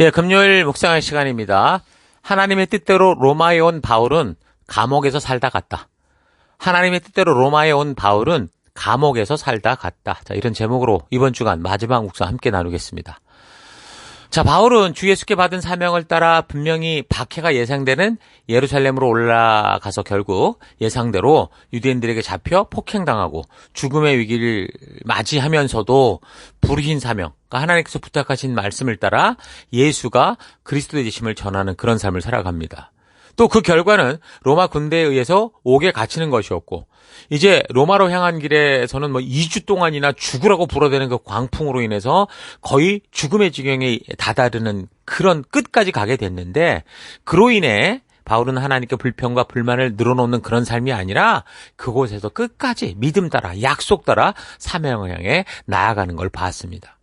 예, 금요일 묵상할 시간입니다. 하나님의 뜻대로 로마에 온 바울은 감옥에서 살다 갔다. 하나님의 뜻대로 로마에 온 바울은 감옥에서 살다 갔다. 자, 이런 제목으로 이번 주간 마지막 묵상 함께 나누겠습니다. 자, 바울은 주 예수께 받은 사명을 따라 분명히 박해가 예상되는 예루살렘으로 올라가서 결국 예상대로 유대인들에게 잡혀 폭행당하고 죽음의 위기를 맞이하면서도 불의인 사명, 그러니까 하나님께서 부탁하신 말씀을 따라 예수가 그리스도의 되심을 전하는 그런 삶을 살아갑니다. 또 그 결과는 로마 군대에 의해서 옥에 갇히는 것이었고, 이제 로마로 향한 길에서는 2주 동안이나 죽으라고 불어대는 그 광풍으로 인해서 거의 죽음의 지경에 다다르는 그런 끝까지 가게 됐는데, 그로 인해 바울은 하나님께 불평과 불만을 늘어놓는 그런 삶이 아니라 그곳에서 끝까지 믿음 따라 약속 따라 사명을 향해 나아가는 걸 봤습니다.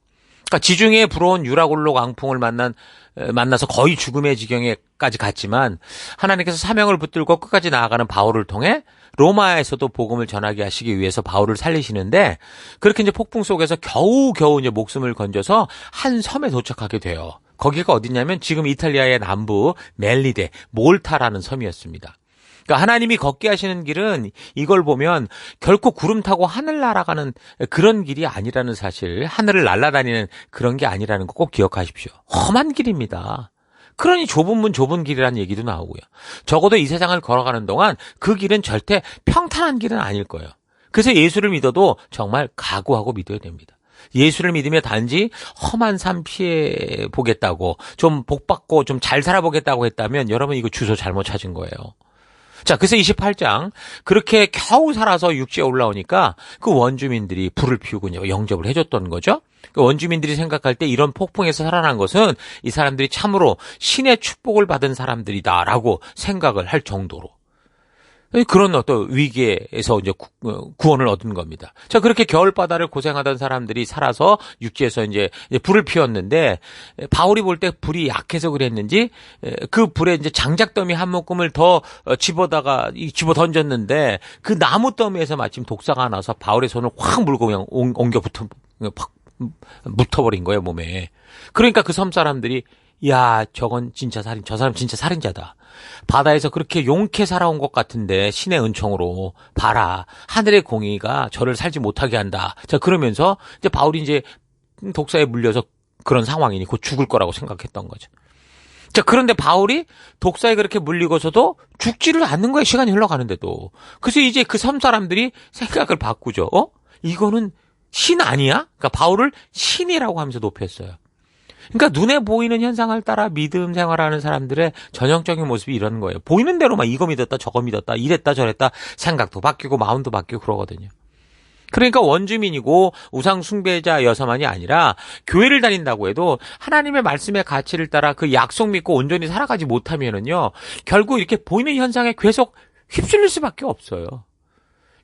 그러니까 지중해에 불어온 유라굴로 광풍을 만나서 거의 죽음의 지경에까지 갔지만 하나님께서 사명을 붙들고 끝까지 나아가는 바울을 통해 로마에서도 복음을 전하게 하시기 위해서 바울을 살리시는데, 그렇게 이제 폭풍 속에서 겨우 이제 목숨을 건져서 한 섬에 도착하게 돼요. 거기가 어디냐면 지금 이탈리아의 남부 멜리데 몰타라는 섬이었습니다. 그러니까 하나님이 걷게 하시는 길은 이걸 보면 결코 구름 타고 하늘 날아가는 그런 길이 아니라는 사실, 하늘을 날아다니는 그런 게 아니라는 거 꼭 기억하십시오. 험한 길입니다. 그러니 좁은 문 좁은 길이라는 얘기도 나오고요. 적어도 이 세상을 걸어가는 동안 그 길은 절대 평탄한 길은 아닐 거예요. 그래서 예수를 믿어도 정말 각오하고 믿어야 됩니다. 예수를 믿으며 단지 험한 삶 피해 보겠다고, 좀 복받고 좀 잘 살아보겠다고 했다면 여러분 이거 주소 잘못 찾은 거예요. 자, 그래서 28장 그렇게 겨우 살아서 육지에 올라오니까 그 원주민들이 불을 피우고 영접을 해줬던 거죠. 그 원주민들이 생각할 때 이런 폭풍에서 살아난 것은 이 사람들이 참으로 신의 축복을 받은 사람들이다라고 생각을 할 정도로 그런 어떤 위기에서 이제 구원을 얻은 겁니다. 자, 그렇게 겨울바다를 고생하던 사람들이 살아서 육지에서 이제 불을 피웠는데, 바울이 볼 때 불이 약해서 그랬는지 그 불에 이제 장작더미 한 묶음을 더 집어 던졌는데 그 나무 더미에서 마침 독사가 나서 바울의 손을 확 물고 그냥 묻어버린 거예요, 몸에. 그러니까 그 섬 사람들이 야, 저 사람 진짜 살인자다. 바다에서 그렇게 용케 살아온 것 같은데 신의 은총으로 봐라. 하늘의 공의가 저를 살지 못하게 한다. 자, 그러면서 이제 바울이 이제 독사에 물려서 그런 상황이니 곧 죽을 거라고 생각했던 거죠. 자, 그런데 바울이 독사에 그렇게 물리고서도 죽지를 않는 거예요. 시간이 흘러가는데도. 그래서 이제 그 섬 사람들이 생각을 바꾸죠. 이거는 신 아니야? 그러니까 바울을 신이라고 하면서 높였어요. 그러니까 눈에 보이는 현상을 따라 믿음 생활하는 사람들의 전형적인 모습이 이런 거예요. 보이는 대로 막 이거 믿었다 저거 믿었다 이랬다 저랬다 생각도 바뀌고 마음도 바뀌고 그러거든요. 그러니까 원주민이고 우상 숭배자여서만이 아니라 교회를 다닌다고 해도 하나님의 말씀의 가치를 따라 그 약속 믿고 온전히 살아가지 못하면은요, 결국 이렇게 보이는 현상에 계속 휩쓸릴 수밖에 없어요.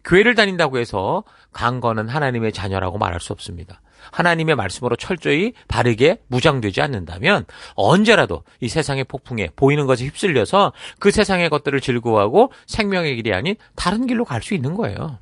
교회를 다닌다고 해서 강건은 하나님의 자녀라고 말할 수 없습니다. 하나님의 말씀으로 철저히 바르게 무장되지 않는다면 언제라도 이 세상의 폭풍에 보이는 것에 휩쓸려서 그 세상의 것들을 즐거워하고 생명의 길이 아닌 다른 길로 갈 수 있는 거예요.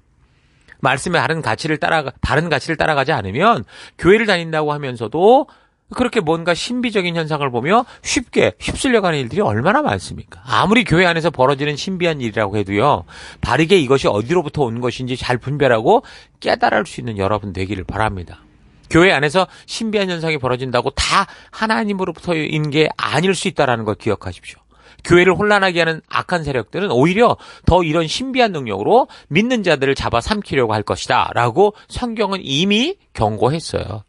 말씀의 바른 가치를 따라가지 않으면 교회를 다닌다고 하면서도 그렇게 뭔가 신비적인 현상을 보며 쉽게 휩쓸려가는 일들이 얼마나 많습니까? 아무리 교회 안에서 벌어지는 신비한 일이라고 해도요, 바르게 이것이 어디로부터 온 것인지 잘 분별하고 깨달을 수 있는 여러분 되기를 바랍니다. 교회 안에서 신비한 현상이 벌어진다고 다 하나님으로부터인 게 아닐 수 있다는 걸 기억하십시오. 교회를 혼란하게 하는 악한 세력들은 오히려 더 이런 신비한 능력으로 믿는 자들을 잡아삼키려고 할 것이다 라고 성경은 이미 경고했어요.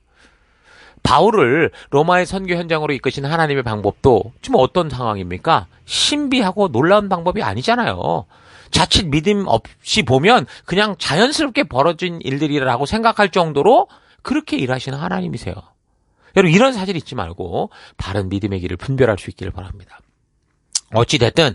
바울을 로마의 선교 현장으로 이끄신 하나님의 방법도 지금 어떤 상황입니까? 신비하고 놀라운 방법이 아니잖아요. 자칫 믿음 없이 보면 그냥 자연스럽게 벌어진 일들이라고 생각할 정도로 그렇게 일하시는 하나님이세요. 여러분, 이런 사실 잊지 말고 바른 믿음의 길을 분별할 수 있기를 바랍니다. 어찌됐든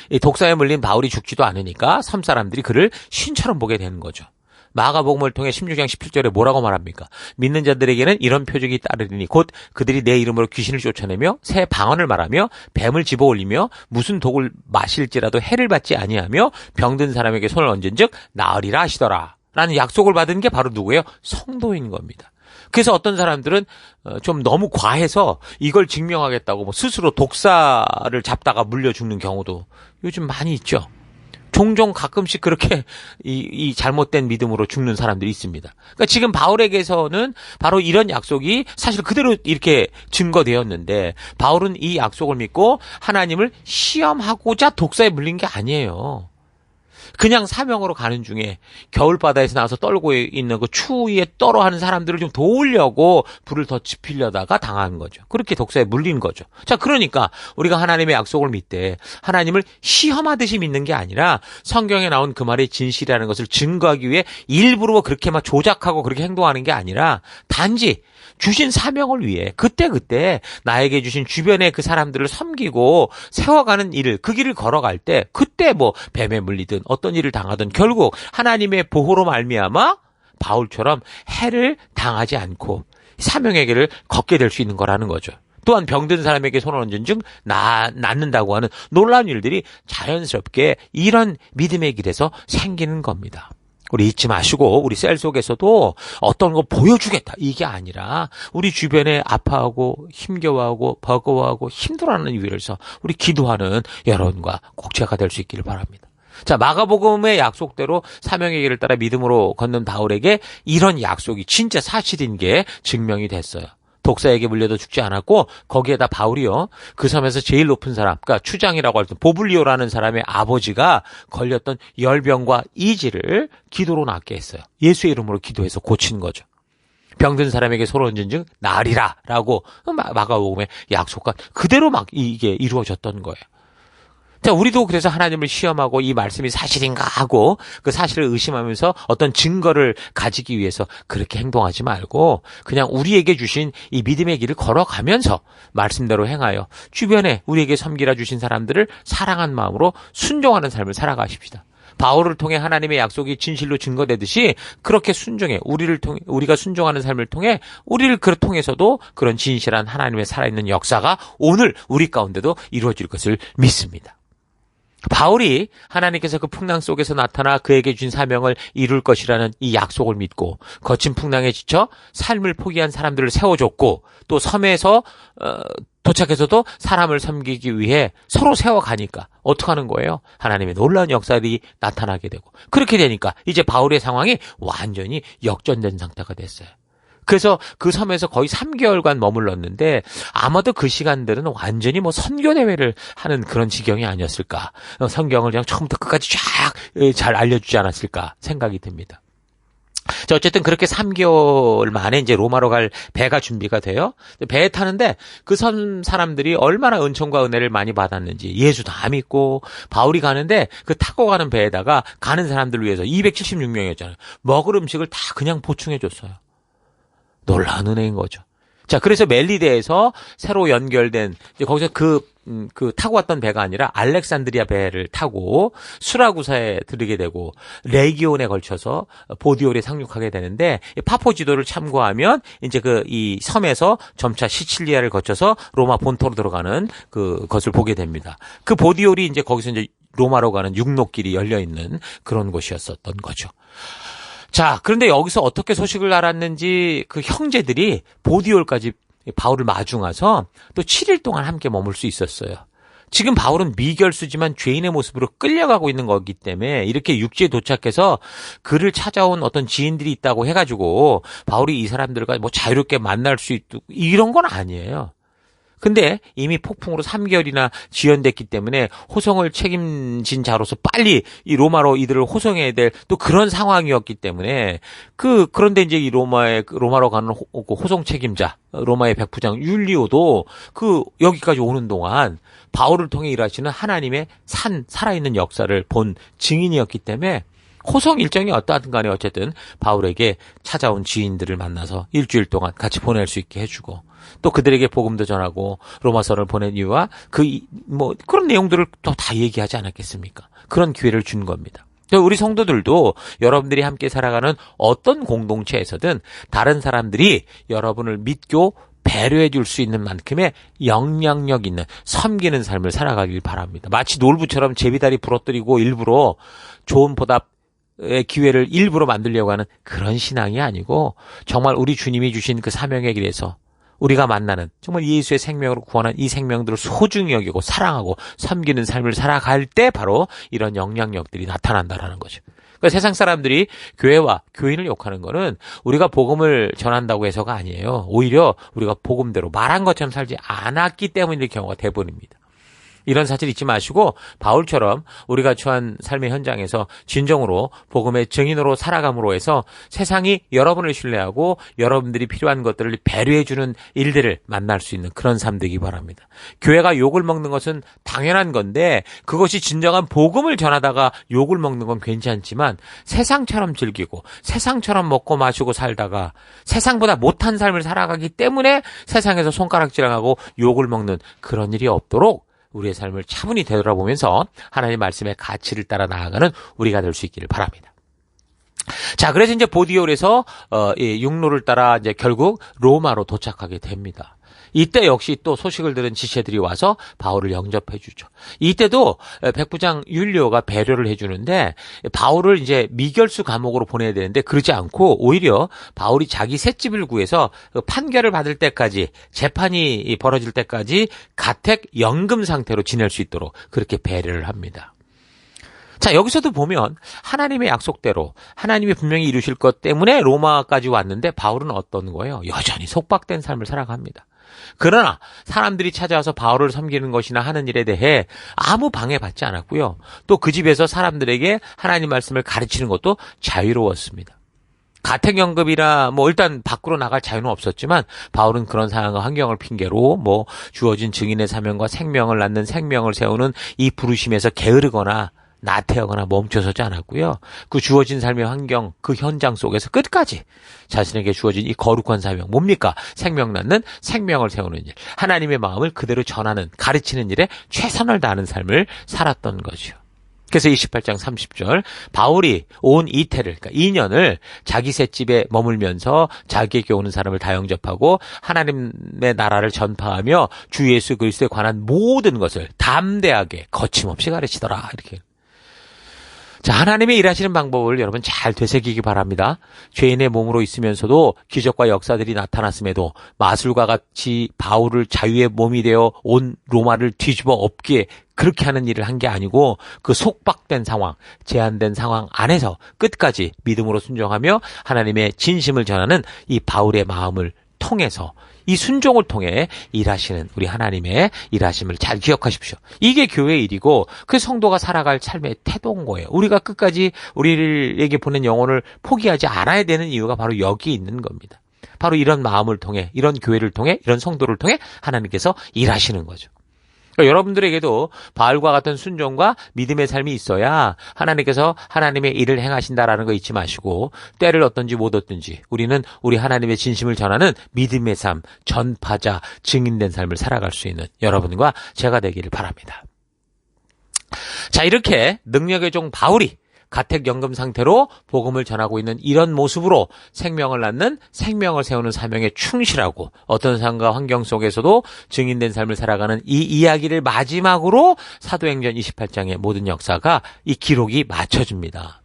이 독사에 물린 바울이 죽지도 않으니까 섬 사람들이 그를 신처럼 보게 되는 거죠. 마가복음을 통해 16장 17절에 뭐라고 말합니까? 믿는 자들에게는 이런 표적이 따르리니 곧 그들이 내 이름으로 귀신을 쫓아내며 새 방언을 말하며 뱀을 집어올리며 무슨 독을 마실지라도 해를 받지 아니하며 병든 사람에게 손을 얹은즉 나으리라 하시더라 라는 약속을 받은 게 바로 누구예요? 성도인 겁니다. 그래서 어떤 사람들은 좀 너무 과해서 이걸 증명하겠다고 뭐 스스로 독사를 잡다가 물려 죽는 경우도 요즘 많이 있죠. 종종 가끔씩 그렇게 이 잘못된 믿음으로 죽는 사람들이 있습니다. 그러니까 지금 바울에게서는 바로 이런 약속이 사실 그대로 이렇게 증거되었는데 바울은 이 약속을 믿고 하나님을 시험하고자 독사에 물린 게 아니에요. 그냥 사명으로 가는 중에 겨울바다에서 나와서 떨고 있는 그 추위에 떨어하는 사람들을 좀 도우려고 불을 더 지피려다가 당한 거죠. 그렇게 독사에 물린 거죠. 자, 그러니까 우리가 하나님의 약속을 믿되 하나님을 시험하듯이 믿는 게 아니라 성경에 나온 그 말이 진실이라는 것을 증거하기 위해 일부러 그렇게 막 조작하고 그렇게 행동하는 게 아니라 단지 주신 사명을 위해 그때그때 나에게 주신 주변의 그 사람들을 섬기고 세워가는 일을 그 길을 걸어갈 때 그때 뭐 뱀에 물리든 어떤 일을 당하든 결국 하나님의 보호로 말미암아 바울처럼 해를 당하지 않고 사명의 길을 걷게 될 수 있는 거라는 거죠. 또한 병든 사람에게 손을 얹은 즉 낫는다고 하는 놀라운 일들이 자연스럽게 이런 믿음의 길에서 생기는 겁니다. 우리 잊지 마시고 우리 셀 속에서도 어떤 거 보여주겠다 이게 아니라 우리 주변에 아파하고 힘겨워하고 버거워하고 힘들어하는 위해서 우리 기도하는 여러분과 꼭지가 될 수 있기를 바랍니다. 자, 마가복음의 약속대로 사명의 길을 따라 믿음으로 걷는 바울에게 이런 약속이 진짜 사실인 게 증명이 됐어요. 독사에게 물려도 죽지 않았고 거기에다 바울이요. 그 섬에서 제일 높은 사람, 그러니까 추장이라고 할 때 보블리오라는 사람의 아버지가 걸렸던 열병과 이지를 기도로 낫게 했어요. 예수의 이름으로 기도해서 고친 거죠. 병든 사람에게 손을 얹은 즉 나으리라 라고 마가복음의 약속과 그대로 막 이게 이루어졌던 거예요. 자, 우리도 그래서 하나님을 시험하고 이 말씀이 사실인가 하고 그 사실을 의심하면서 어떤 증거를 가지기 위해서 그렇게 행동하지 말고 그냥 우리에게 주신 이 믿음의 길을 걸어가면서 말씀대로 행하여 주변에 우리에게 섬기라 주신 사람들을 사랑한 마음으로 순종하는 삶을 살아가십시다. 바울을 통해 하나님의 약속이 진실로 증거되듯이 그렇게 순종해 우리가 순종하는 삶을 통해 우리를 통해서도 그런 진실한 하나님의 살아있는 역사가 오늘 우리 가운데도 이루어질 것을 믿습니다. 바울이 하나님께서 그 풍랑 속에서 나타나 그에게 준 사명을 이룰 것이라는 이 약속을 믿고 거친 풍랑에 지쳐 삶을 포기한 사람들을 세워줬고 또 섬에서 도착해서도 사람을 섬기기 위해 서로 세워가니까 어떻게 하는 거예요? 하나님의 놀라운 역사들이 나타나게 되고 그렇게 되니까 이제 바울의 상황이 완전히 역전된 상태가 됐어요. 그래서 그 섬에서 거의 3개월간 머물렀는데 아마도 그 시간들은 완전히 뭐 선교대회를 하는 그런 지경이 아니었을까. 성경을 그냥 처음부터 끝까지 쫙 잘 알려주지 않았을까 생각이 듭니다. 자, 어쨌든 그렇게 3개월 만에 이제 로마로 갈 배가 준비가 돼요. 배에 타는데 그 섬 사람들이 얼마나 은총과 은혜를 많이 받았는지 예수 다 믿고 바울이 가는데 그 타고 가는 배에다가 가는 사람들을 위해서 276명이었잖아요. 먹을 음식을 다 그냥 보충해 줬어요. 놀라운 은혜인 거죠. 자, 그래서 멜리데에서 새로 연결된, 이제 거기서 그 타고 왔던 배가 아니라 알렉산드리아 배를 타고 수라구사에 들르게 되고, 레기온에 걸쳐서 보디올에 상륙하게 되는데, 파포 지도를 참고하면, 이제 이 섬에서 점차 시칠리아를 거쳐서 로마 본토로 들어가는 것을 보게 됩니다. 그 보디올이 이제 거기서 이제 로마로 가는 육로길이 열려있는 그런 곳이었었던 거죠. 자, 그런데 여기서 어떻게 소식을 알았는지 그 형제들이 보디올까지 바울을 마중해서 또 7일 동안 함께 머물 수 있었어요. 지금 바울은 미결수지만 죄인의 모습으로 끌려가고 있는 거기 때문에 이렇게 육지에 도착해서 그를 찾아온 어떤 지인들이 있다고 해가지고 바울이 이 사람들과 뭐 자유롭게 만날 수 있고 이런 건 아니에요. 근데 이미 폭풍으로 3개월이나 지연됐기 때문에 호송을 책임진 자로서 빨리 이 로마로 이들을 호송해야 될 또 그런 상황이었기 때문에 그런데 이제 이 로마로 가는 호송 책임자 로마의 백부장 율리오도 여기까지 오는 동안 바울을 통해 일하시는 하나님의 살아있는 역사를 본 증인이었기 때문에 호송 일정이 어떠하든 간에 어쨌든 바울에게 찾아온 지인들을 만나서 일주일 동안 같이 보낼 수 있게 해주고 또 그들에게 복음도 전하고 로마서를 보낸 이유와 그런 내용들을 또 다 얘기하지 않았겠습니까? 그런 기회를 준 겁니다. 우리 성도들도 여러분들이 함께 살아가는 어떤 공동체에서든 다른 사람들이 여러분을 믿고 배려해 줄 수 있는 만큼의 영향력 있는 섬기는 삶을 살아가길 바랍니다. 마치 놀부처럼 제비다리 부러뜨리고 일부러 좋은 보답 기회를 일부러 만들려고 하는 그런 신앙이 아니고 정말 우리 주님이 주신 그 사명의 길에서 우리가 만나는 정말 예수의 생명으로 구원한 이 생명들을 소중히 여기고 사랑하고 섬기는 삶을 살아갈 때 바로 이런 영향력들이 나타난다라는 거죠. 그러니까 세상 사람들이 교회와 교인을 욕하는 거는 우리가 복음을 전한다고 해서가 아니에요. 오히려 우리가 복음대로 말한 것처럼 살지 않았기 때문일 경우가 대부분입니다. 이런 사실 잊지 마시고 바울처럼 우리가 처한 삶의 현장에서 진정으로 복음의 증인으로 살아감으로 해서 세상이 여러분을 신뢰하고 여러분들이 필요한 것들을 배려해주는 일들을 만날 수 있는 그런 삶 되기 바랍니다. 교회가 욕을 먹는 것은 당연한 건데 그것이 진정한 복음을 전하다가 욕을 먹는 건 괜찮지만 세상처럼 즐기고 세상처럼 먹고 마시고 살다가 세상보다 못한 삶을 살아가기 때문에 세상에서 손가락질하고 욕을 먹는 그런 일이 없도록 우리의 삶을 차분히 되돌아보면서 하나님의 말씀의 가치를 따라 나아가는 우리가 될 수 있기를 바랍니다. 자, 그래서 이제 보디올에서 이 육로를 따라 이제 결국 로마로 도착하게 됩니다. 이때 역시 또 소식을 들은 지체들이 와서 바울을 영접해 주죠. 이때도 백부장 율리오가 배려를 해주는데 바울을 이제 미결수 감옥으로 보내야 되는데 그러지 않고 오히려 바울이 자기 셋집을 구해서 판결을 받을 때까지 재판이 벌어질 때까지 가택 연금 상태로 지낼 수 있도록 그렇게 배려를 합니다. 자, 여기서도 보면 하나님의 약속대로 하나님이 분명히 이루실 것 때문에 로마까지 왔는데 바울은 어떤 거예요? 여전히 속박된 삶을 살아갑니다. 그러나 사람들이 찾아와서 바울을 섬기는 것이나 하는 일에 대해 아무 방해받지 않았고요. 또 그 집에서 사람들에게 하나님 말씀을 가르치는 것도 자유로웠습니다. 가택연금이라 일단 밖으로 나갈 자유는 없었지만 바울은 그런 상황과 환경을 핑계로 주어진 증인의 사명과 생명을 낳는 생명을 세우는 이 부르심에서 게으르거나 나태하거나 멈춰서지 않았고요. 그 주어진 삶의 환경, 그 현장 속에서 끝까지 자신에게 주어진 이 거룩한 사명, 뭡니까? 생명 낳는 생명을 세우는 일, 하나님의 마음을 그대로 전하는, 가르치는 일에 최선을 다하는 삶을 살았던 거죠. 그래서 28장 30절 바울이 온 이태를, 그러니까 2년을 자기 셋집에 머물면서 자기에게 오는 사람을 다 영접하고 하나님의 나라를 전파하며 주 예수 그리스도에 관한 모든 것을 담대하게 거침없이 가르치더라. 이렇게. 자, 하나님의 일하시는 방법을 여러분 잘 되새기기 바랍니다. 죄인의 몸으로 있으면서도 기적과 역사들이 나타났음에도 마술과 같이 바울을 자유의 몸이 되어 온 로마를 뒤집어 엎기에 그렇게 하는 일을 한 게 아니고 그 속박된 상황, 제한된 상황 안에서 끝까지 믿음으로 순종하며 하나님의 진심을 전하는 이 바울의 마음을 통해서 이 순종을 통해 일하시는 우리 하나님의 일하심을 잘 기억하십시오. 이게 교회의 일이고 그 성도가 살아갈 삶의 태도인 거예요. 우리가 끝까지 우리에게 보낸 영혼을 포기하지 않아야 되는 이유가 바로 여기 있는 겁니다. 바로 이런 마음을 통해, 이런 교회를 통해, 이런 성도를 통해 하나님께서 일하시는 거죠. 그러니까 여러분들에게도 바울과 같은 순종과 믿음의 삶이 있어야 하나님께서 하나님의 일을 행하신다라는 거 잊지 마시고 때를 얻든지 못 얻든지 우리는 우리 하나님의 진심을 전하는 믿음의 삶, 전파자, 증인된 삶을 살아갈 수 있는 여러분과 제가 되기를 바랍니다. 자, 이렇게 능력의 종 바울이 가택연금 상태로 복음을 전하고 있는 이런 모습으로 생명을 낳는 생명을 세우는 사명에 충실하고 어떤 상황과 환경 속에서도 증인된 삶을 살아가는 이 이야기를 마지막으로 사도행전 28장의 모든 역사가 이 기록이 맞춰집니다.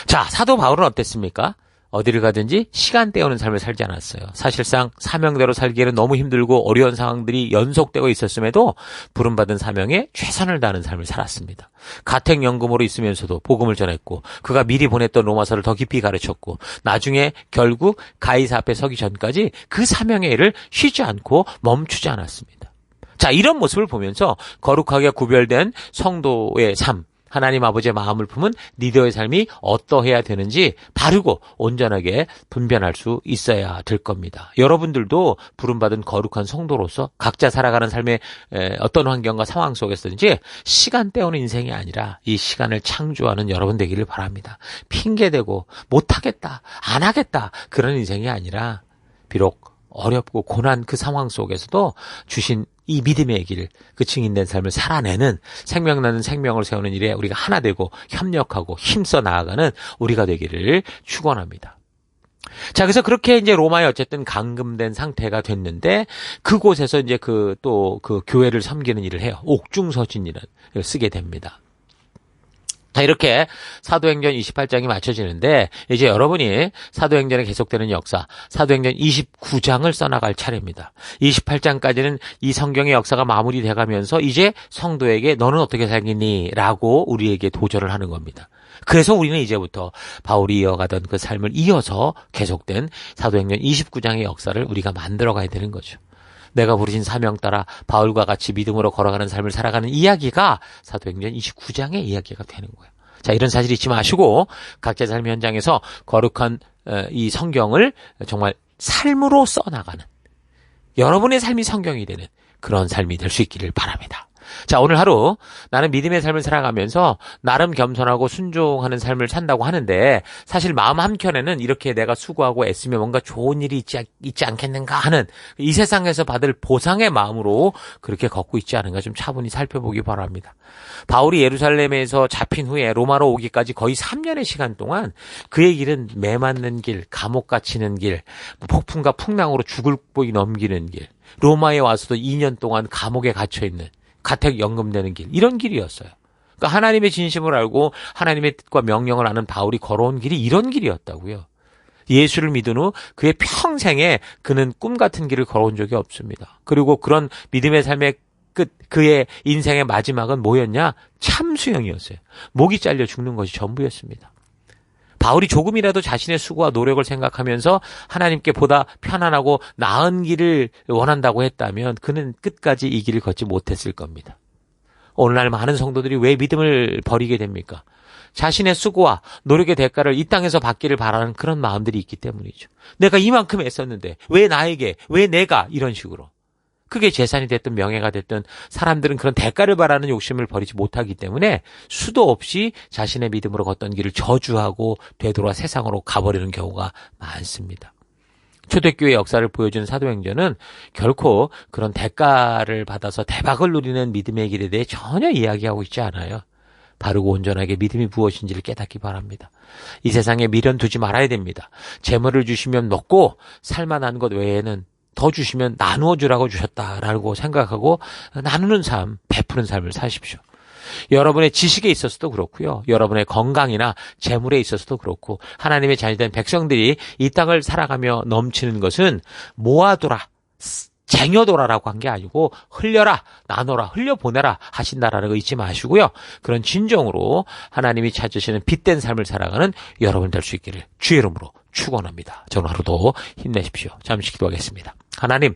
자, 사도 바울은 어땠습니까? 어디를 가든지 시간 때우는 삶을 살지 않았어요. 사실상 사명대로 살기에는 너무 힘들고 어려운 상황들이 연속되고 있었음에도 부름받은 사명에 최선을 다하는 삶을 살았습니다. 가택연금으로 있으면서도 복음을 전했고 그가 미리 보냈던 로마서를 더 깊이 가르쳤고 나중에 결국 가이사 앞에 서기 전까지 그 사명의 일을 쉬지 않고 멈추지 않았습니다. 자, 이런 모습을 보면서 거룩하게 구별된 성도의 삶, 하나님 아버지의 마음을 품은 리더의 삶이 어떠해야 되는지 바르고 온전하게 분별할 수 있어야 될 겁니다. 여러분들도 부름받은 거룩한 성도로서 각자 살아가는 삶의 어떤 환경과 상황 속에서든지 시간 때우는 인생이 아니라 이 시간을 창조하는 여러분 되기를 바랍니다. 핑계대고 못하겠다, 안 하겠다 그런 인생이 아니라 비록 어렵고 고난 그 상황 속에서도 주신 이 믿음의 길, 그 증인된 삶을 살아내는 생명 나는 생명을 세우는 일에 우리가 하나 되고 협력하고 힘써 나아가는 우리가 되기를 축원합니다. 자, 그래서 그렇게 이제 로마에 어쨌든 감금된 상태가 됐는데 그곳에서 이제 그 교회를 섬기는 일을 해요. 옥중서신이라는 쓰게 됩니다. 자, 이렇게 사도행전 28장이 맞춰지는데 이제 여러분이 사도행전에 계속되는 역사, 사도행전 29장을 써나갈 차례입니다. 28장까지는 이 성경의 역사가 마무리돼가면서 이제 성도에게 너는 어떻게 살겠니? 라고 우리에게 도전을 하는 겁니다. 그래서 우리는 이제부터 바울이 이어가던 그 삶을 이어서 계속된 사도행전 29장의 역사를 우리가 만들어가야 되는 거죠. 내가 부르신 사명 따라 바울과 같이 믿음으로 걸어가는 삶을 살아가는 이야기가 사도행전 29장의 이야기가 되는 거예요. 자, 이런 사실 잊지 마시고 각자 삶 현장에서 거룩한 이 성경을 정말 삶으로 써나가는, 여러분의 삶이 성경이 되는 그런 삶이 될 수 있기를 바랍니다. 자, 오늘 하루 나는 믿음의 삶을 살아가면서 나름 겸손하고 순종하는 삶을 산다고 하는데 사실 마음 한켠에는 이렇게 내가 수고하고 애쓰면 뭔가 좋은 일이 있지 않겠는가 하는 이 세상에서 받을 보상의 마음으로 그렇게 걷고 있지 않은가 좀 차분히 살펴보기 바랍니다. 바울이 예루살렘에서 잡힌 후에 로마로 오기까지 거의 3년의 시간 동안 그의 길은 매 맞는 길, 감옥 갇히는 길, 폭풍과 풍랑으로 죽을 보이 넘기는 길, 로마에 와서도 2년 동안 감옥에 갇혀있는, 가택 연금되는 길, 이런 길이었어요. 그러니까 하나님의 진심을 알고 하나님의 뜻과 명령을 아는 바울이 걸어온 길이 이런 길이었다고요. 예수를 믿은 후 그의 평생에 그는 꿈 같은 길을 걸어온 적이 없습니다. 그리고 그런 믿음의 삶의 끝, 그의 인생의 마지막은 뭐였냐? 참수형이었어요. 목이 잘려 죽는 것이 전부였습니다. 바울이 조금이라도 자신의 수고와 노력을 생각하면서 하나님께 보다 편안하고 나은 길을 원한다고 했다면 그는 끝까지 이 길을 걷지 못했을 겁니다. 오늘날 많은 성도들이 왜 믿음을 버리게 됩니까? 자신의 수고와 노력의 대가를 이 땅에서 받기를 바라는 그런 마음들이 있기 때문이죠. 내가 이만큼 애썼는데 왜 나에게, 왜 내가, 이런 식으로. 그게 재산이 됐든 명예가 됐든 사람들은 그런 대가를 바라는 욕심을 버리지 못하기 때문에 수도 없이 자신의 믿음으로 걷던 길을 저주하고 되돌아 세상으로 가버리는 경우가 많습니다. 초대교회 역사를 보여준 사도행전은 결코 그런 대가를 받아서 대박을 누리는 믿음의 길에 대해 전혀 이야기하고 있지 않아요. 바르고 온전하게 믿음이 무엇인지를 깨닫기 바랍니다. 이 세상에 미련 두지 말아야 됩니다. 재물을 주시면 먹고 살만한 것 외에는 더 주시면 나누어 주라고 주셨다라고 생각하고 나누는 삶, 베푸는 삶을 사십시오. 여러분의 지식에 있어서도 그렇고요. 여러분의 건강이나 재물에 있어서도 그렇고 하나님의 잘된 백성들이 이 땅을 살아가며 넘치는 것은 모아둬라, 쟁여둬라라고 한 게 아니고 흘려라, 나눠라, 흘려보내라 하신다라는 거 잊지 마시고요. 그런 진정으로 하나님이 찾으시는 빛된 삶을 살아가는 여러분 될 수 있기를 주의 이름으로 축원합니다. 저는 하루도 힘내십시오. 잠시 기도하겠습니다. 하나님,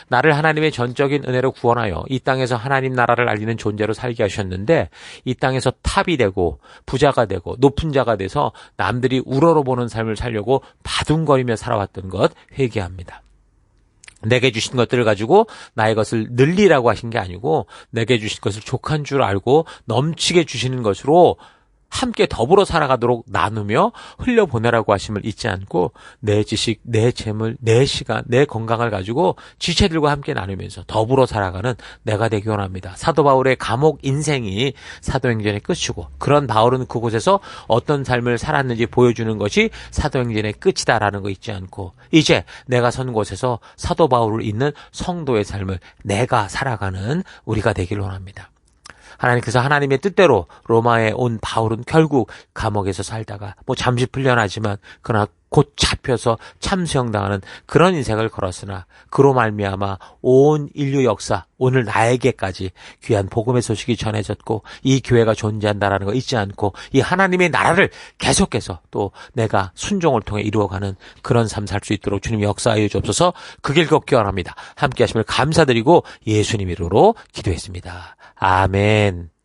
나를 하나님의 전적인 은혜로 구원하여 이 땅에서 하나님 나라를 알리는 존재로 살게 하셨는데 이 땅에서 탑이 되고 부자가 되고 높은 자가 돼서 남들이 우러러보는 삶을 살려고 바둥거리며 살아왔던 것 회개합니다. 내게 주신 것들을 가지고 나의 것을 늘리라고 하신 게 아니고 내게 주신 것을 족한 줄 알고 넘치게 주시는 것으로 함께 더불어 살아가도록 나누며 흘려보내라고 하심을 잊지 않고 내 지식, 내 재물, 내 시간, 내 건강을 가지고 지체들과 함께 나누면서 더불어 살아가는 내가 되기 원합니다. 사도 바울의 감옥 인생이 사도행전의 끝이고 그런 바울은 그곳에서 어떤 삶을 살았는지 보여주는 것이 사도행전의 끝이다라는 거 잊지 않고 이제 내가 선 곳에서 사도 바울을 잇는 성도의 삶을 내가 살아가는 우리가 되기를 원합니다. 하나님께서 하나님의 뜻대로 로마에 온 바울은 결국 감옥에서 살다가 잠시 풀려나지만 그러나 곧 잡혀서 참수형당하는 그런 인생을 걸었으나 그로 말미암아 온 인류 역사 오늘 나에게까지 귀한 복음의 소식이 전해졌고 이 교회가 존재한다라는 거 잊지 않고 이 하나님의 나라를 계속해서 또 내가 순종을 통해 이루어가는 그런 삶 살 수 있도록 주님 역사하여 주옵소서. 그 길 걷기 원합니다. 함께 하심을 감사드리고 예수님 이름으로 기도했습니다. 아멘.